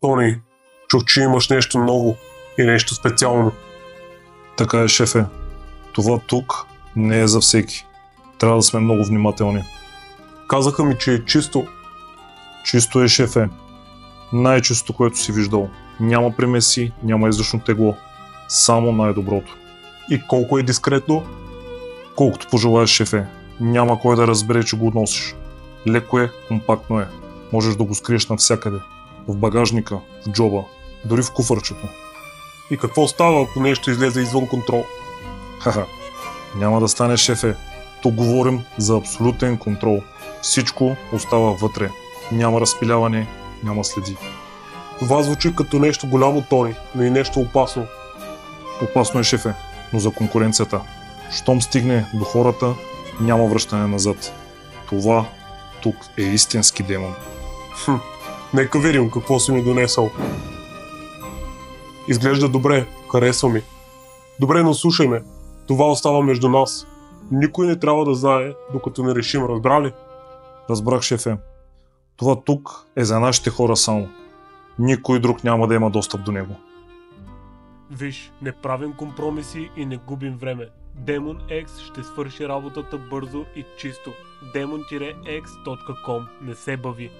Тони, чух, че имаш нещо ново и нещо специално. Така е, шефе. Това тук не е за всеки. Трябва да сме много внимателни. Казаха ми, че е чисто. Чисто е, шефе. Най-чисто, което си виждал. Няма примеси, няма излишно тегло. Само най-доброто. И колко е дискретно? Колкото пожелаеш, шефе. Няма кой да разбере, че го носиш. Леко е, компактно е. Можеш да го скриеш навсякъде. В багажника, в джоба, дори в куфърчето. И какво става, ако нещо излезе извън контрол? Хаха, няма да стане, шефе. Тук говорим за абсолютен контрол. Всичко остава вътре. Няма разпиляване, няма следи. Това звучи като нещо голямо, Тони, но и нещо опасно. Опасно е, шефе, но за конкуренцията. Щом стигне до хората, няма връщане назад. Това тук е истински демон. Нека видим какво си ми донесъл. Изглежда добре, харесва ми. Добре, но слушай ме. Това остава между нас. Никой не трябва да знае, докато не решим, разбра ли? Разбрах, шефе. Това тук е за нашите хора само. Никой друг няма да има достъп до него. Виж, не правим компромиси и не губим време. Demon X ще свърши работата бързо и чисто. demon-x.com. Не се бави.